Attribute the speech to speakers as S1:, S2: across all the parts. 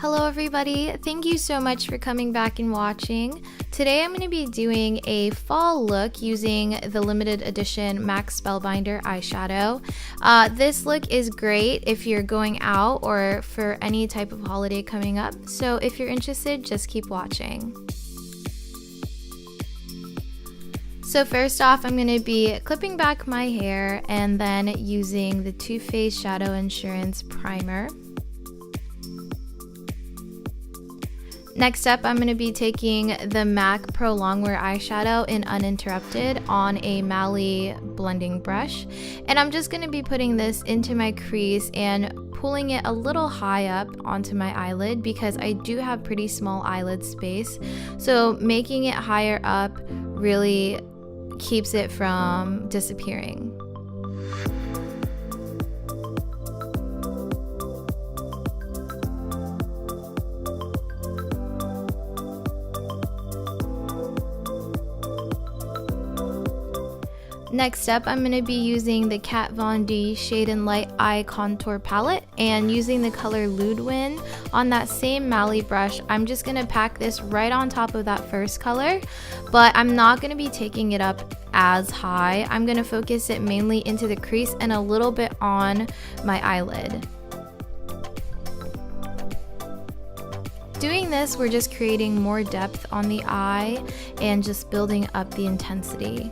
S1: Hello everybody, thank you so much for coming back and watching. Today I'm going to be doing a fall look using the limited edition MAC Spellbinder Eyeshadow. This look is great if you're going out or for any type of holiday coming up, so if you're interested, just keep watching. So first off, I'm going to be clipping back my hair and then using the Too Faced Shadow Insurance Primer. Next up, I'm going to be taking the MAC Pro Longwear Eyeshadow in Uninterrupted on a Mally blending brush. And I'm just going to be putting this into my crease and pulling it a little high up onto my eyelid because I do have pretty small eyelid space. So making it higher up really keeps it from disappearing. Next up, I'm going to be using the Kat Von D Shade and Light Eye Contour Palette and using the color Ludwin on that same Mally brush. I'm just going to pack this right on top of that first color, but I'm not going to be taking it up as high. I'm going to focus it mainly into the crease and a little bit on my eyelid. Doing this, we're just creating more depth on the eye and just building up the intensity.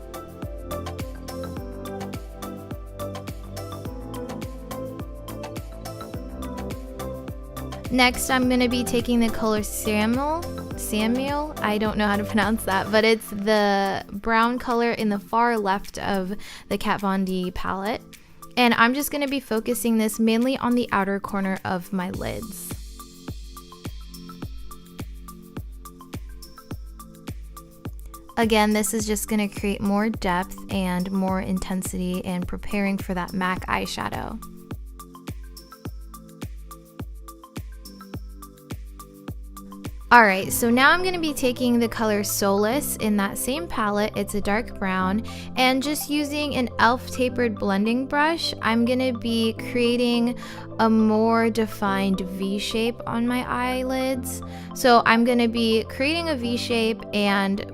S1: Next, I'm going to be taking the color Samael, I don't know how to pronounce that, but it's the brown color in the far left of the Kat Von D palette. And I'm just going to be focusing this mainly on the outer corner of my lids. Again, this is just going to create more depth and more intensity and preparing for that MAC eyeshadow. Alright, so now I'm going to be taking the color Solas in that same palette, it's a dark brown, and just using an e.l.f. tapered blending brush, I'm going to be creating a more defined V shape on my eyelids. So I'm going to be creating a V shape and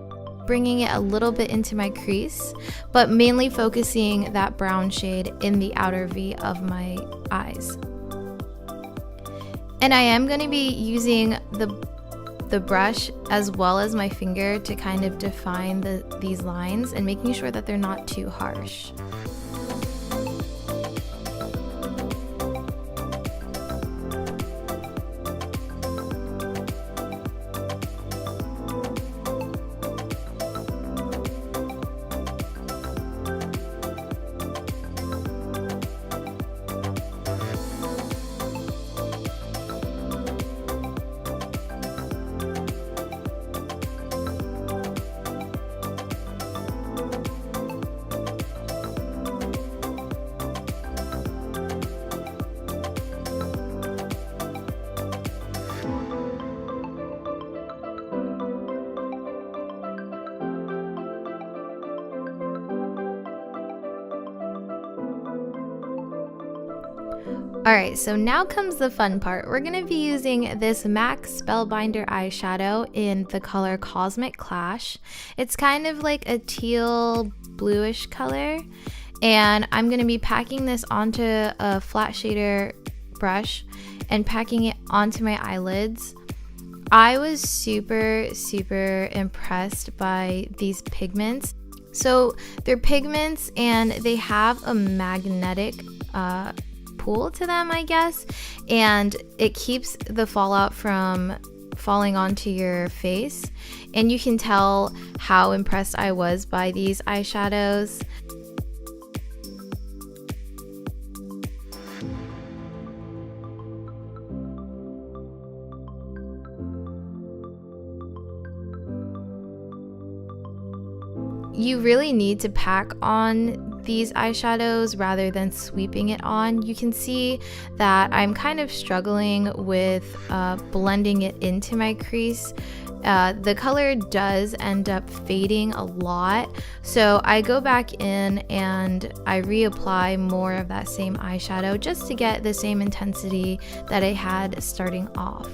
S1: bringing it a little bit into my crease, but mainly focusing that brown shade in the outer V of my eyes. And I am going to be using the brush as well as my finger to kind of define these lines and making sure that they're not too harsh. Alright, so now comes the fun part. We're going to be using this MAC Spellbinder Eyeshadow in the color Cosmic Clash. It's kind of like a teal bluish color, and I'm going to be packing this onto a flat shader brush and packing it onto my eyelids. I was super impressed by these pigments. So they're pigments and they have a magnetic pull to them, I guess, and it keeps the fallout from falling onto your face, and you can tell how impressed I was by these eyeshadows. You really need to pack on these eyeshadows rather than sweeping it on. You can see that I'm kind of struggling with blending it into my crease. The color does end up fading a lot, so I go back in and I reapply more of that same eyeshadow just to get the same intensity that I had starting off.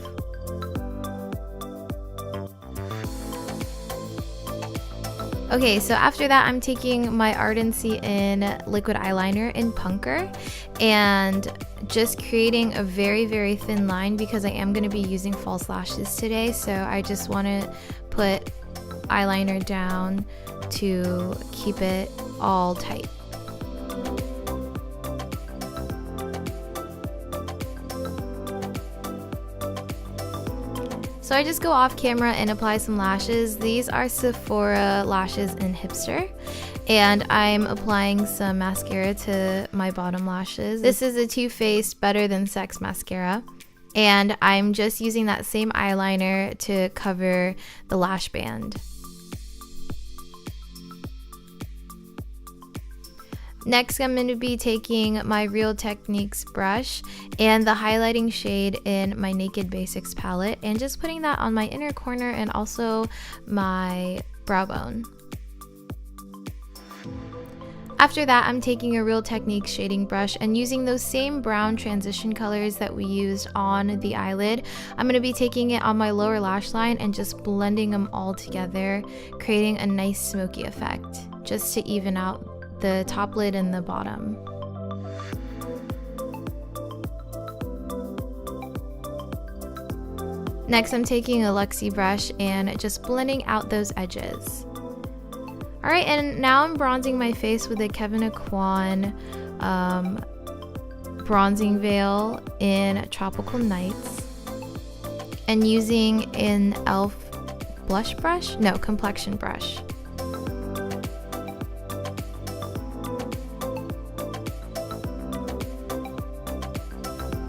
S1: Okay, so after that, I'm taking my Ardency in liquid eyeliner in Punker and just creating a very, very thin line because I am going to be using false lashes today. So I just want to put eyeliner down to keep it all tight. So I just go off camera and apply some lashes. These are Sephora lashes in Hipster. And I'm applying some mascara to my bottom lashes. This is a Too Faced Better Than Sex mascara. And I'm just using that same eyeliner to cover the lash band. Next, I'm going to be taking my Real Techniques brush and the highlighting shade in my Naked Basics palette and just putting that on my inner corner and also my brow bone. After that, I'm taking a Real Techniques shading brush and using those same brown transition colors that we used on the eyelid. I'm going to be taking it on my lower lash line and just blending them all together, creating a nice smoky effect just to even out the top lid and the bottom. Next, I'm taking a Luxie brush and just blending out those edges. Alright, and now I'm bronzing my face with a Kevyn Aucoin bronzing veil in Tropical Nights and using an e.l.f. blush brush? No, complexion brush.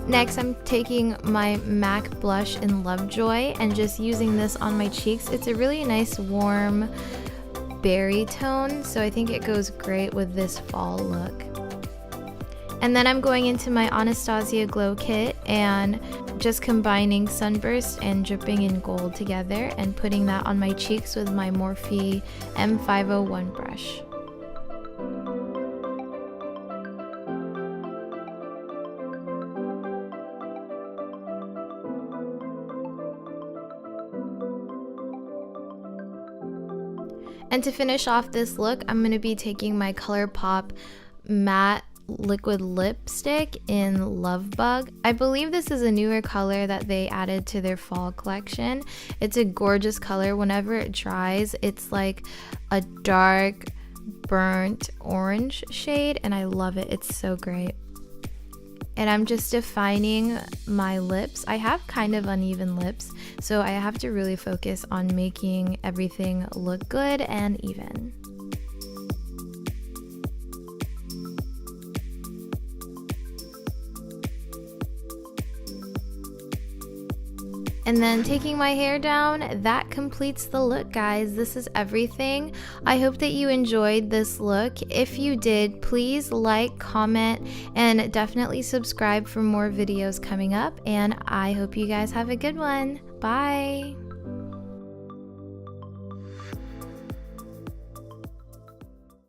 S1: Next, I'm taking my MAC blush in Lovejoy and just using this on my cheeks. It's a really nice warm berry tone, so I think it goes great with this fall look. And then I'm going into my Anastasia Glow Kit and just combining Sunburst and Dripping in Gold together and putting that on my cheeks with my Morphe M501 brush. And to finish off this look, I'm going to be taking my Colourpop matte liquid lipstick in Lovebug. I believe this is a newer color that they added to their fall collection. It's a gorgeous color. Whenever it dries, it's like a dark burnt orange shade and I love it. It's so great. And I'm just defining my lips. I have kind of uneven lips, so I have to really focus on making everything look good and even. And then taking my hair down, that completes the look, guys. This is everything. I hope that you enjoyed this look. If you did, please like, comment, and definitely subscribe for more videos coming up. And I hope you guys have a good one. Bye.